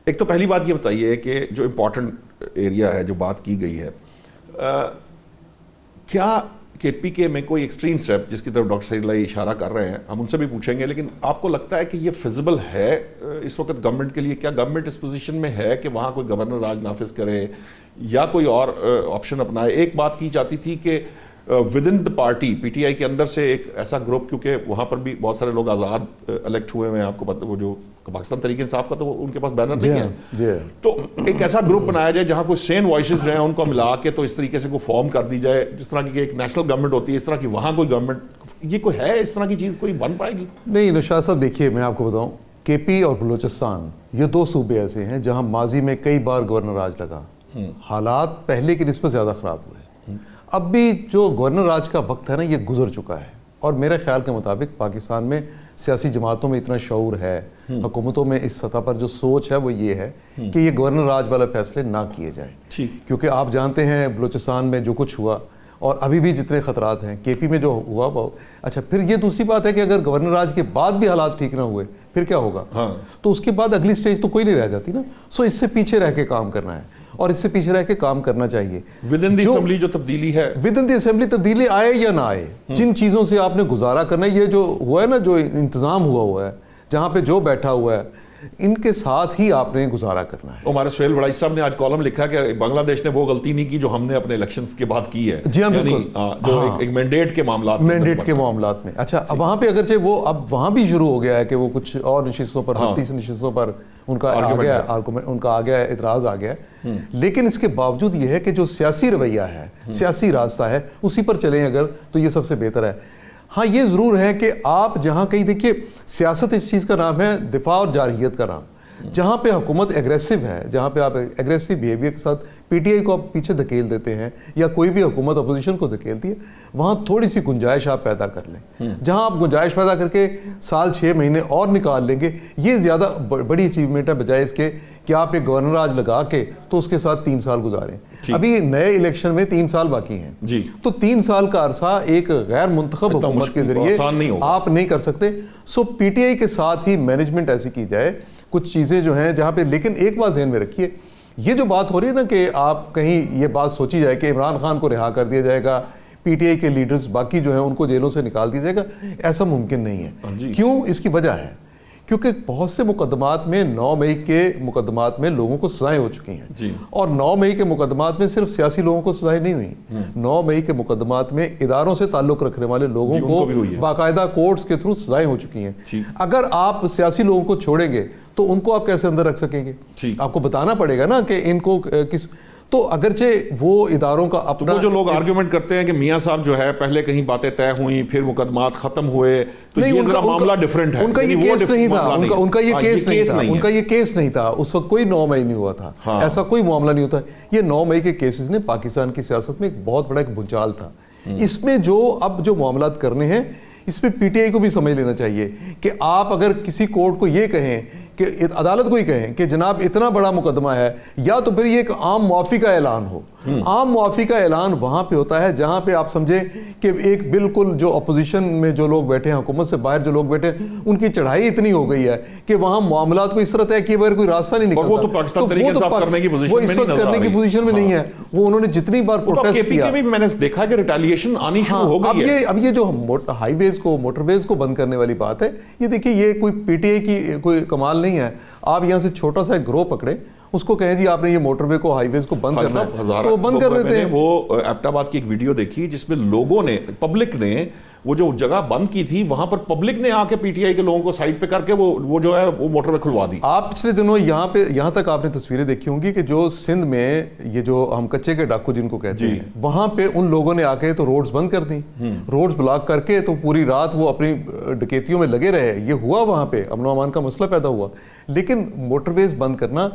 ایک تو پہلی بات یہ بتائیے کہ جو امپورٹنٹ ایریا ہے جو بات کی گئی ہے، کیا کہ پی کے میں کوئی ایکسٹریم سٹیپ جس کی طرف ڈاکٹر سعید اللہ اشارہ کر رہے ہیں، ہم ان سے بھی پوچھیں گے، لیکن آپ کو لگتا ہے کہ یہ فیزیبل ہے اس وقت گورنمنٹ کے لیے؟ کیا گورنمنٹ اس پوزیشن میں ہے کہ وہاں کوئی گورنر راج نافذ کرے یا کوئی اور آپشن اپنائے؟ ایک بات کی جاتی تھی کہ with in the party P T I کے اندر سے ایک ایسا گروپ، کیونکہ وہاں پر بھی بہت سارے لوگ آزاد الیکٹ ہوئے ہیں، آپ کو پتہ وہ جو پاکستان تحریک انصاف کا تو ان کے پاس بینر نہیں ہے، تو ایک ایسا گروپ بنایا جائے جہاں کوئی سین وائسز جو ہیں ان کو ملا کے تو اس طریقے سے کوئی فارم کر دی جائے، جس طرح کی ایک نیشنل گورنمنٹ ہوتی ہے اس طرح کی وہاں کوئی گورنمنٹ، یہ کوئی ہے اس طرح کی چیز کوئی بن پائے گی؟ نہیں نوشاد صاحب، دیکھیے میں آپ کو بتاؤں، کے پی اور بلوچستان یہ دو صوبے ایسے ہیں جہاں ماضی میں کئی بار گورنر راج لگا، حالات پہلے کی نسبت زیادہ خراب ہوئے۔ اب بھی جو گورنر راج کا وقت ہے نا یہ گزر چکا ہے، اور میرے خیال کے مطابق پاکستان میں سیاسی جماعتوں میں اتنا شعور ہے، حکومتوں میں اس سطح پر جو سوچ ہے وہ یہ ہے کہ یہ گورنر راج والا فیصلے نہ کیے جائیں، کیونکہ آپ جانتے ہیں بلوچستان میں جو کچھ ہوا اور ابھی بھی جتنے خطرات ہیں، کے پی میں جو ہوا وہ اچھا، پھر یہ دوسری بات ہے کہ اگر گورنر راج کے بعد بھی حالات ٹھیک نہ ہوئے پھر کیا ہوگا؟ تو اس کے بعد اگلی سٹیج تو کوئی نہیں رہ جاتی نا، سو اس سے پیچھے رہ کے کام کرنا ہے اور اس سے پیچھے رہ کے کام کرنا چاہیے۔ ود ان دی اسمبلی جو تبدیلی ہے، ود ان دی اسمبلی تبدیلی آئے یا نہ آئے، جن چیزوں سے آپ نے گزارا کرنا ہے، یہ جو ہوا ہے نا، جو انتظام ہوا ہے، جہاں پہ جو بیٹھا ہوا ہے، ان کے ساتھ ہی آپ نے گزارا کرنا ہے۔ ہمارے سہیل وڑائی صاحب نے آج کالم لکھا کہ بنگلہ دیش نے وہ غلطی نہیں کی جو ہم نے اپنے الیکشنز کے بعد کی ہے، جی ہاں بالکل، جو ایک مینڈیٹ کے معاملات میں۔ اچھا، اب وہاں پہ اگرچہ وہ اب وہاں بھی شروع ہو گیا ہے کہ وہ کچھ اور نشستوں پر 38 نشستوں پر ان کا آ گیا اعتراض آ گیا ہے، لیکن اس کے باوجود یہ ہے کہ جو سیاسی رویہ ہے، سیاسی راستہ ہے، اسی پر چلیں اگر تو یہ سب سے بہتر ہے۔ ہاں یہ ضرور ہے کہ آپ جہاں کہیں دیکھیے، سیاست اس چیز کا نام ہے دفاع اور جارحیت کا نام، جہاں پہ حکومت ایگریسو ہے، جہاں پہ آپ ایگریسو بیہیویئر کے ساتھ پی ٹی آئی کو آپ پیچھے دھکیل دیتے ہیں یا کوئی بھی حکومت اپوزیشن کو دھکیلتی ہے، وہاں تھوڑی سی گنجائش آپ پیدا کر لیں، جہاں آپ گنجائش پیدا کر کے سال 6 مہینے اور نکال لیں گے، یہ زیادہ بڑی اچیومنٹ ہے بجائے اس کے کہ آپ ایک گورنر راج لگا کے تو اس کے ساتھ 3 سال گزاریں۔ ابھی نئے الیکشن میں 3 سال باقی ہیں، تو 3 سال کا عرصہ ایک غیر منتخب حکومت کے ذریعے آپ نہیں کر سکتے۔ سو پی ٹی آئی کے ساتھ ہی مینجمنٹ ایسی کی جائے، کچھ چیزیں جو ہیں جہاں پہ، لیکن ایک بات ذہن میں رکھیے، یہ جو بات ہو رہی ہے نا کہ آپ کہیں یہ بات سوچی جائے کہ عمران خان کو رہا کر دیا جائے گا، پی ٹی آئی کے لیڈرز باقی جو ہیں ان کو جیلوں سے نکال دیا جائے گا، ایسا ممکن نہیں ہے۔ کیوں؟ اس کی وجہ ہے کیونکہ بہت سے مقدمات میں 9 مئی کے مقدمات میں لوگوں کو سزائیں ہو چکی ہیں، اور 9 مئی کے مقدمات میں صرف سیاسی لوگوں کو سزائیں نہیں ہوئی، 9 مئی کے مقدمات میں اداروں سے تعلق رکھنے والے لوگوں کو باقاعدہ کورٹس کے تھرو سزائیں ہو چکی ہیں۔ اگر آپ سیاسی لوگوں کو چھوڑیں گے تو ان کو آپ کیسے اندر رکھ سکیں گے؟ آپ کو بتانا پڑے گا نا کہ ان کو کس، تو اگرچہ وہ اداروں کا اپنا، وہ جو لوگ آرگیومنٹ کرتے ہیں کہ میاں صاحب جو ہے پہلے کہیں باتیں طے ہوئیں پھر مقدمات ختم ہوئے، تو یہ ذرا معاملہ ڈیفرنٹ ہے، ان کا یہ کیس نہیں تھا، ان کا یہ کیس نہیں تھا، ان کا یہ کیس نہیں تھا، اس وقت کوئی 9 مئی نہیں ہوا تھا، ایسا کوئی معاملہ نہیں ہوتا۔ یہ 9 مئی کے کیسز نے پاکستان کی سیاست میں ایک بہت بڑا ایک بھونچال تھا۔ اس میں جو اب جو معاملات کرنے ہیں، اس میں پی ٹی آئی کو بھی سمجھ لینا چاہیے کہ آپ اگر کسی کورٹ کو یہ کہیں کہ عدالت کو ہی کہیں کہ جناب اتنا بڑا مقدمہ ہے، یا تو پھر یہ ایک عام معافی کا اعلان ہو۔ عام معافی کا اعلان وہاں پہ ہوتا ہے جہاں پہ آپ سمجھیں کہ ایک بالکل جو اپوزیشن میں جو لوگ بیٹھے ہیں، حکومت سے باہر جو لوگ بیٹھے ہیں، ان کی چڑھائی اتنی ہو گئی ہے کہ وہاں معاملات کو اس طرح طے کیے بغیر کوئی راستہ نہیں نکلتا۔ وہ تو پاکستان طریقے سے کرنے کی پوزیشن میں نہیں نظر آ رہی، وہ اس وقت کرنے کی پوزیشن میں نہیں ہے۔ وہ انہوں نے جتنی بار پروٹیسٹ کیا، میں نے دیکھا کہ ریٹیلیشن آنی شروع ہو گئی ہے۔ اب یہ جو ہائی ویز کو، موٹر ویز کو بند کرنے والی بات ہے، یہ دیکھیے یہ کوئی پی ٹی آئی کی کوئی کمال نہیں ہے۔ آپ یہاں سے چھوٹا سا ایک گروہ پکڑے، اس کو کہیں جی آپ نے یہ موٹر وے کو، ہائی ویز کو بند کرنا ہے، تو وہ بند کر دیتے ہیں۔ وہ ایبٹ آباد کی ایک ویڈیو دیکھی جس میں لوگوں نے، پبلک نے وہ جو جگہ بند کی تھی وہاں پر پبلک نے آ کے پی ٹی آئی کے لوگوں کو سائڈ پہ کر کے وہ جو ہے وہ موٹر وے کھلوا دی. آپ پچھلے دنوں یہاں تک آپ نے تصویریں دیکھی ہوں گی کہ جو سندھ میں یہ جو ہم کچے کے ڈاکو جن کو کہتے ہیں وہاں پہ ان لوگوں نے آ کے تو روڈز بند کر دیں, روڈز بلاک کر کے تو پوری رات وہ اپنی ڈکیتیوں میں لگے رہے. یہ ہوا وہاں پہ امن و امان کا مسئلہ پیدا ہوا. لیکن موٹر ویز بند کرنا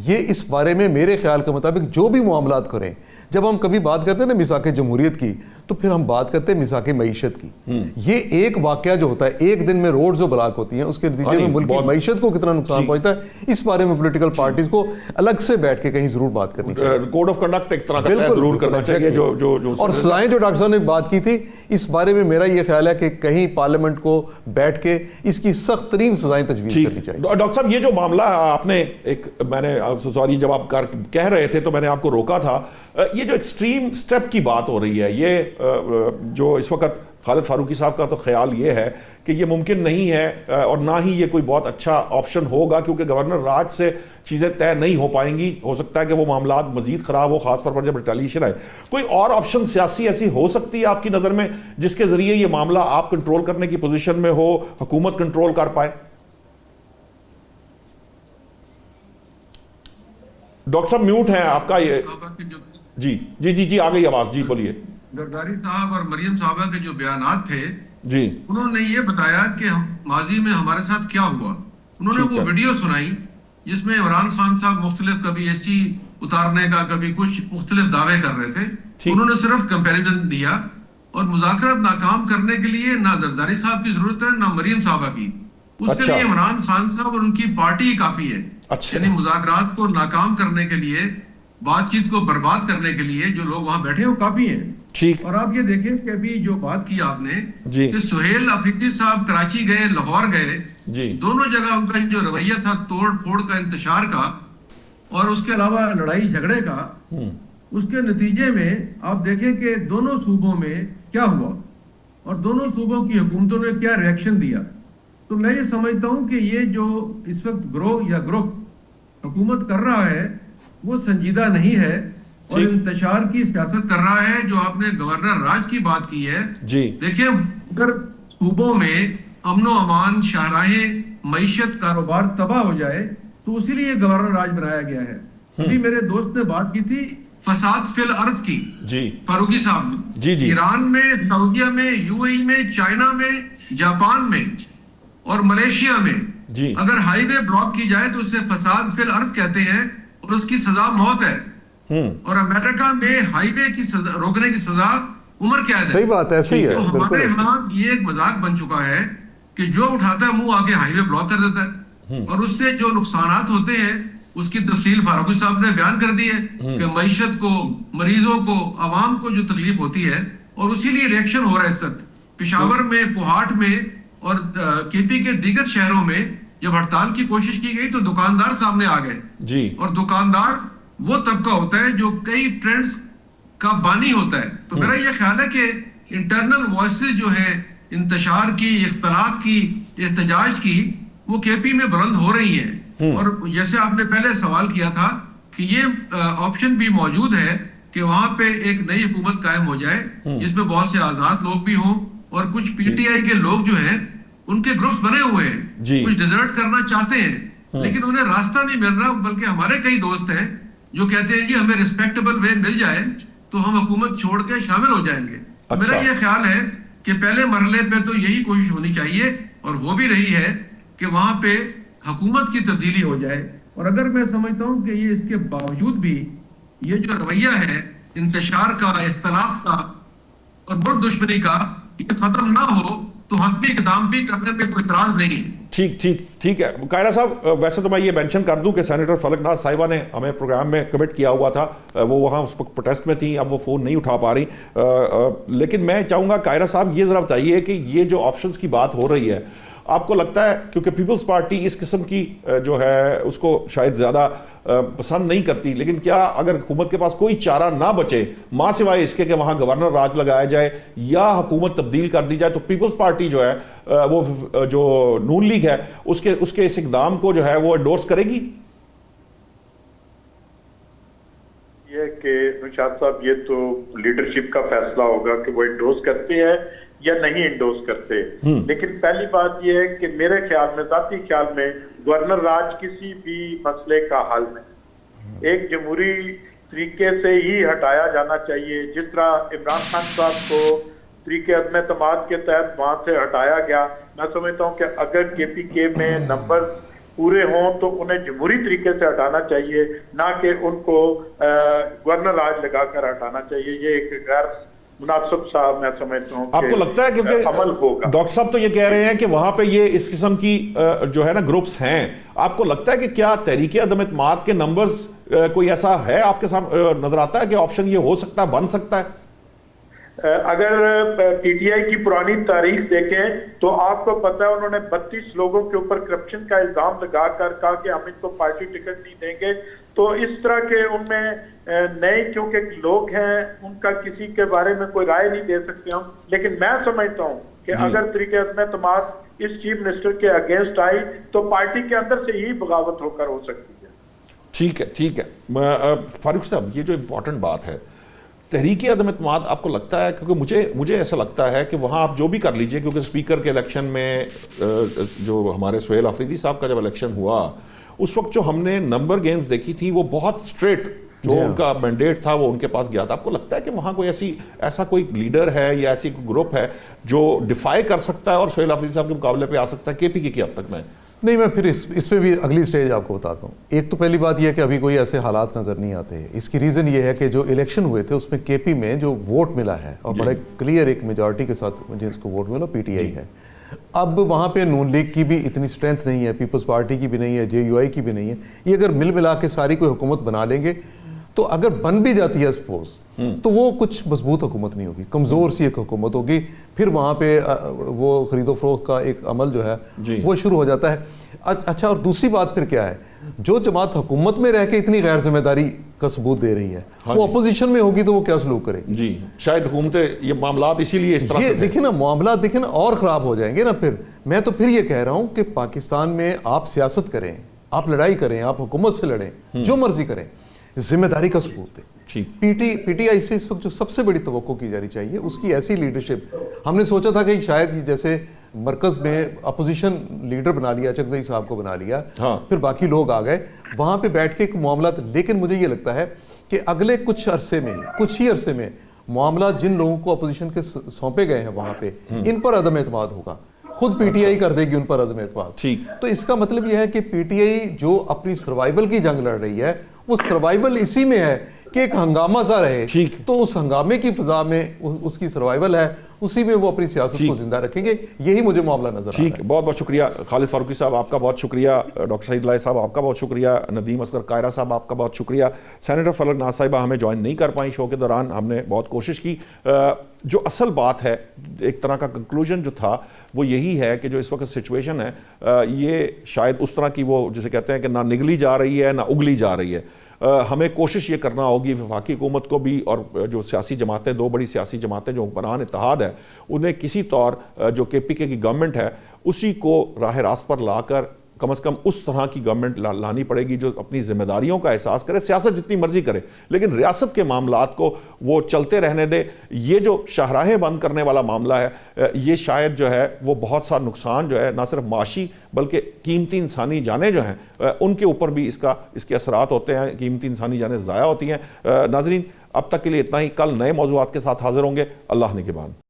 یہ اس بارے میں میرے خیال کے مطابق جو بھی معاملات کریں, جب ہم کبھی بات کرتے ہیں نا میثاق جمہوریت کی تو پھر ہم بات کرتے ہیں میثاق معیشت کی. یہ ایک واقعہ جو ہوتا ہے ایک دن میں روڈز جو بلاک ہوتی ہیں اس کے نتیجے میں ملک کی معیشت کو کتنا نقصان پہنچتا ہے, اس بارے میں پولیٹیکل پارٹیز کو الگ سے بیٹھ کے کہیں ضرور بات کرنی چاہیے. کوڈ آف کنڈکٹ ایک طرح کا ضرور کرنا چاہیے. اور سزائیں جو ڈاکٹر صاحب نے بات کی تھی اس بارے میں میرا یہ خیال ہے کہ کہیں پارلیمنٹ کو بیٹھ کے اس کی سخت ترین سزائیں تجویز کرنی چاہیے. ڈاکٹر صاحب یہ جو معاملہ آپ نے میں نے سوری جب آپ کہہ رہے تھے تو میں نے آپ کو روکا تھا, یہ جو ایکسٹریم سٹیپ کی بات ہو رہی ہے, یہ جو اس وقت خالد فاروقی صاحب کا تو خیال یہ ہے کہ یہ ممکن نہیں ہے اور نہ ہی یہ کوئی بہت اچھا آپشن ہوگا کیونکہ گورنر راج سے چیزیں طے نہیں ہو پائیں گی. ہو سکتا ہے کہ وہ معاملات مزید خراب ہو, خاص طور پر جب ریٹیلیشن آئے. کوئی اور آپشن سیاسی ایسی ہو سکتی ہے آپ کی نظر میں جس کے ذریعے یہ معاملہ آپ کنٹرول کرنے کی پوزیشن میں ہو, حکومت کنٹرول کر پائے؟ ڈاکٹر صاحب میوٹ ہیں آپ کا. یہ جی آ گئی آواز, جی بولیے. زرداری صاحب اور مریم صاحبہ کے جو بیانات تھے جی انہوں نے یہ بتایا کہ ماضی میں ہمارے ساتھ کیا ہوا. انہوں نے وہ ویڈیو سنائی جس میں عمران خان صاحب مختلف کبھی اے سی اتارنے کا کبھی کچھ مختلف دعوے کر رہے تھے. انہوں نے صرف کمپیریزن دیا اور مذاکرات ناکام کرنے کے لیے نہ زرداری صاحب کی ضرورت ہے نہ مریم صاحبہ کی. اس کے لیے عمران خان صاحب اور ان کی پارٹی کافی ہے. یعنی مذاکرات کو ناکام کرنے کے لیے, بات چیت کو برباد کرنے کے لیے جو لوگ وہاں بیٹھے ہیں وہ کافی ہیں. اور آپ یہ دیکھیں کہ ابھی جو بات کی آپ نے کہ سہیل افریدی صاحب کراچی گئے, لاہور گئے, دونوں جگہ ان کا جو رویہ تھا توڑ پھوڑ کا, انتشار کا اور اس کے علاوہ لڑائی جھگڑے کا, اس کے نتیجے میں آپ دیکھیں کہ دونوں صوبوں میں کیا ہوا اور دونوں صوبوں کی حکومتوں نے کیا ریئیکشن دیا. تو میں یہ سمجھتا ہوں کہ یہ جو اس وقت گروہ یا گروپ حکومت کر رہا ہے وہ سنجیدہ نہیں ہے اور انتشار کی سیاست کر رہا ہے. جو آپ نے گورنر راج کی بات کی ہے, دیکھیں اگر صوبوں میں امن و امان, شاہراہیں, معیشت, کاروبار تباہ ہو جائے تو اسی لیے گورنر راج بنایا گیا ہے. ابھی میرے دوست نے بات کی تھی فساد فی الارض کی, فاروقی صاحب نے. ایران میں, سعودیہ میں, یو اے ای میں, چائنا میں, جاپان میں اور ملیشیا میں اگر ہائی وے بلاک کی جائے تو اسے فساد فی الارض کہتے ہیں اور اس کی سزا موت ہے. اور امریکہ میں ہائی وے کی روکنے کی سزا عمر قید ہے. صحیح بات ہے, ایسے ہی ہے. تو ہمارے ہاں یہ ایک مذاق بن چکا ہے کہ جو اٹھاتا ہے منہ آگے ہائی وے بلاک کر دیتا ہے اور اس سے جو نقصانات ہوتے ہیں اس کی تفصیل فاروقی صاحب نے بیان کر دی ہے کہ معیشت کو, مریضوں کو, عوام کو جو تکلیف ہوتی ہے اور اسی لیے ریئیکشن ہو رہا ہے اس وقت. پشاور میں, کوہاٹ میں اور کے پی کے دیگر شہروں میں جب ہڑتال کی کوشش کی گئی تو دکاندار سامنے آ گئے. اور دکاندار وہ طبقہ ہوتا ہے جو کئی ٹرینڈز کا بانی ہوتا ہے. تو میرا یہ خیال ہے کہ انٹرنل وائسز جو ہیں انتشار کی, اختلاف کی, احتجاج کی, وہ کے پی میں بلند ہو رہی ہیں. اور جیسے آپ نے پہلے سوال کیا تھا کہ یہ آپشن بھی موجود ہے کہ وہاں پہ ایک نئی حکومت قائم ہو جائے جس میں بہت سے آزاد لوگ بھی ہوں اور کچھ پی ٹی آئی کے لوگ جو ہیں ان کے گروپس بنے ہوئے ہیں, کچھ ڈیزرٹ کرنا چاہتے ہیں لیکن انہیں راستہ نہیں مل رہا. بلکہ ہمارے کئی دوست ہیں جو کہتے ہیں کہ ہمیں ریسپیکٹیبل وے مل جائے تو ہم حکومت چھوڑ کے شامل ہو جائیں گے. میرا یہ خیال ہے کہ پہلے مرحلے پہ تو یہی کوشش ہونی چاہیے اور ہو بھی رہی ہے کہ وہاں پہ حکومت کی تبدیلی ہو جائے. اور اگر میں سمجھتا ہوں کہ یہ اس کے باوجود بھی یہ جو رویہ ہے انتشار کا, اختلاف کا اور ملک دشمنی کا, یہ ختم نہ ہو تو حتمی اقدام بھی کرنے میں کوئی اعتراض نہیں. ٹھیک ہے. قاہرہ صاحب, ویسے تو میں یہ مینشن کر دوں کہ سینیٹر فلک ناز صاحبہ نے ہمیں پروگرام میں کمٹ کیا ہوا تھا, وہ وہاں اس وقت پروٹیسٹ میں تھیں, اب وہ فون نہیں اٹھا پا رہی. لیکن میں چاہوں گا قاہرہ صاحب یہ ذرا بتائیے کہ یہ جو آپشنز کی بات ہو رہی ہے آپ کو لگتا ہے, کیونکہ پیپلز پارٹی اس قسم کی جو ہے اس کو شاید زیادہ پسند نہیں کرتی, لیکن کیا اگر حکومت کے پاس کوئی چارہ نہ بچے ماں سوائے اس کے کہ وہاں گورنر راج لگایا جائے یا حکومت تبدیل کر دی جائے, تو پیپلز پارٹی جو ہے وہ جو نون لیگ ہے اس کے اس اقدام کو جو ہے وہ انڈورس کرے گی؟ یہ کہ نشاط صاحب یہ تو لیڈرشپ کا فیصلہ ہوگا کہ وہ انڈوز کرتے ہیں یا نہیں انڈوز کرتے، لیکن پہلی بات یہ ہے کہ میرے خیال میں، ذاتی خیال میں، گورنر راج کسی بھی مسئلے کا حل نہیں، ایک جمہوری طریقے سے ہی ہٹایا جانا چاہیے، جس طرح عمران خان صاحب کو طریقے عدم اعتماد کے تحت وہاں سے ہٹایا گیا۔ میں سمجھتا ہوں کہ اگر کے پی کے میں نمبر پورے ہوں تو انہیں جمہوری طریقے سے ہٹانا چاہیے، نہ کہ ان کو گورنر راج لگا کر ہٹانا چاہیے۔ یہ ایک غیر مناسب صاحب میں سمجھتا ہوں۔ آپ کو لگتا ہے کیونکہ عمل ہوگا، ڈاکٹر صاحب تو یہ کہہ رہے ہیں کہ وہاں پہ یہ اس قسم کی جو ہے نا گروپس ہیں، آپ کو لگتا ہے کہ کیا تحریک عدم اعتماد کے نمبرز کوئی ایسا ہے آپ کے سامنے نظر آتا ہے کہ آپشن یہ ہو سکتا ہے، بن سکتا ہے؟ اگر پی ٹی آئی کی پرانی تاریخ دیکھیں تو آپ کو پتہ ہے انہوں نے 32 لوگوں کے اوپر کرپشن کا الزام لگا کر کہا کہ ہم ان کو پارٹی ٹکٹ نہیں دیں گے۔ تو اس طرح کے ان میں نئے کیونکہ لوگ ہیں، ان کا کسی کے بارے میں کوئی رائے نہیں دے سکتے ہم، لیکن میں سمجھتا ہوں کہ اگر طریقے عدم اعتماد اس چیف منسٹر کے اگینسٹ آئی تو پارٹی کے اندر سے ہی بغاوت ہو کر ہو سکتی ہے۔ ٹھیک ہے، ٹھیک ہے فاروق صاحب، یہ جو امپورٹنٹ بات ہے تحریک عدم اعتماد، آپ کو لگتا ہے، کیونکہ مجھے ایسا لگتا ہے کہ وہاں آپ جو بھی کر لیجئے، کیونکہ اسپیکر کے الیکشن میں جو ہمارے سہیل آفریدی صاحب کا جب الیکشن ہوا، اس وقت جو ہم نے نمبر گیمز دیکھی تھی وہ بہت سٹریٹ، جو ان کا مینڈیٹ تھا وہ ان کے پاس گیا تھا۔ آپ کو لگتا ہے کہ وہاں کوئی ایسا کوئی لیڈر ہے یا ایسی کوئی گروپ ہے جو ڈیفائی کر سکتا ہے اور سہیل آفریدی صاحب کے مقابلے پہ آ سکتا ہے کے پی کے کی حد تک میں؟ نہیں، میں پھر اس پہ بھی اگلی سٹیج آپ کو بتاتا ہوں۔ ایک تو پہلی بات یہ ہے کہ ابھی کوئی ایسے حالات نظر نہیں آتے ہیں۔ اس کی ریزن یہ ہے کہ جو الیکشن ہوئے تھے اس میں کے پی میں جو ووٹ ملا ہے اور بڑے کلیئر ایک میجورٹی کے ساتھ مجھے اس کو ووٹ ملا، پی ٹی آئی ہے۔ اب وہاں پہ نون لیگ کی بھی اتنی سٹرینتھ نہیں ہے، پیپلز پارٹی کی بھی نہیں ہے، جے یو آئی کی بھی نہیں ہے۔ یہ اگر مل ملا کے ساری کوئی حکومت بنا لیں گے تو اگر بن بھی جاتی ہے سپوز تو وہ کچھ مضبوط حکومت نہیں ہوگی، کمزور سی ایک حکومت ہوگی۔ پھر وہاں پہ وہ خرید و فروخت کا ایک عمل جو ہے وہ شروع ہو جاتا ہے۔ اچھا، اور دوسری بات پھر کیا ہے، جو جماعت حکومت میں رہ کے اتنی غیر ذمہ داری کا ثبوت دے رہی ہے وہ اپوزیشن میں ہوگی تو وہ کیا سلوک کرے گی؟ جی، شاید حکومتیں یہ معاملات اسی لیے اس طرح سے دیکھیں نا، معاملات دیکھیں نا اور خراب ہو جائیں گے نا۔ پھر میں تو پھر یہ کہہ رہا ہوں کہ پاکستان میں آپ سیاست کریں، آپ لڑائی کریں، آپ حکومت سے لڑیں، جو مرضی کریں، ذمہ داری کا ثبوت دیں۔ پی ٹی آئی سے اس وقت جو سب سے بڑی توقع کی جانی چاہیے اس کی ایسی لیڈرشپ، ہم نے سوچا تھا کہ شاید جیسے مرکز میں اپوزیشن لیڈر بنا لیا، چکزئی صاحب کو بنا لیا، پھر باقی لوگ آ گئے وہاں پہ بیٹھ کے ایک معاملات، لیکن مجھے یہ لگتا ہے کہ اگلے کچھ ہی عرصے میں معاملات جن لوگوں کو اپوزیشن کے سونپے گئے ہیں وہاں پہ ان پر عدم اعتماد ہوگا، خود پی ٹی آئی کر دے گی ان پر عدم اعتماد۔ تو اس کا مطلب یہ ہے کہ پی ٹی آئی جو اپنی سروائیول کی جنگ لڑ رہی ہے وہ سروائیول اسی میں ہے کہ ایک ہنگامہ سا رہے، تو اس ہنگامے کی فضا میں اس کی سروائیول ہے، اسی میں وہ اپنی سیاست کو زندہ رکھیں گے۔ یہی مجھے معاملہ نظر آ رہا ہے۔ بہت بہت شکریہ خالد فاروقی صاحب، آپ کا بہت شکریہ۔ ڈاکٹر سعید لائے صاحب آپ کا بہت شکریہ۔ ندیم اصغر قائرہ صاحب آپ کا بہت شکریہ۔ سینیٹر فلک ناز صاحبہ ہمیں جوائن نہیں کر پائیں شو کے دوران، ہم نے بہت کوشش کی۔ جو اصل بات ہے، ایک طرح کا کنکلوژن جو تھا وہ یہی ہے کہ جو اس وقت سچویشن ہے یہ شاید اس طرح کی وہ جسے کہتے ہیں کہ نہ نگلی جا رہی ہے نہ اگلی جا رہی ہے۔ ہمیں کوشش یہ کرنا ہوگی وفاقی حکومت کو بھی اور جو سیاسی جماعتیں، دو بڑی سیاسی جماعتیں جو حکمران اتحاد ہے، انہیں کسی طور جو کے پی کے کی گورنمنٹ ہے اسی کو راہ راست پر لا کر کم از کم اس طرح کی گورنمنٹ لانی پڑے گی جو اپنی ذمہ داریوں کا احساس کرے، سیاست جتنی مرضی کرے لیکن ریاست کے معاملات کو وہ چلتے رہنے دے۔ یہ جو شاہراہیں بند کرنے والا معاملہ ہے یہ شاید جو ہے وہ بہت سا نقصان جو ہے نہ صرف معاشی بلکہ قیمتی انسانی جانیں جو ہیں ان کے اوپر بھی اس کے اثرات ہوتے ہیں، قیمتی انسانی جانیں ضائع ہوتی ہیں۔ ناظرین، اب تک کے لیے اتنا ہی، کل نئے موضوعات کے ساتھ حاضر ہوں گے۔ اللہ نگہبان۔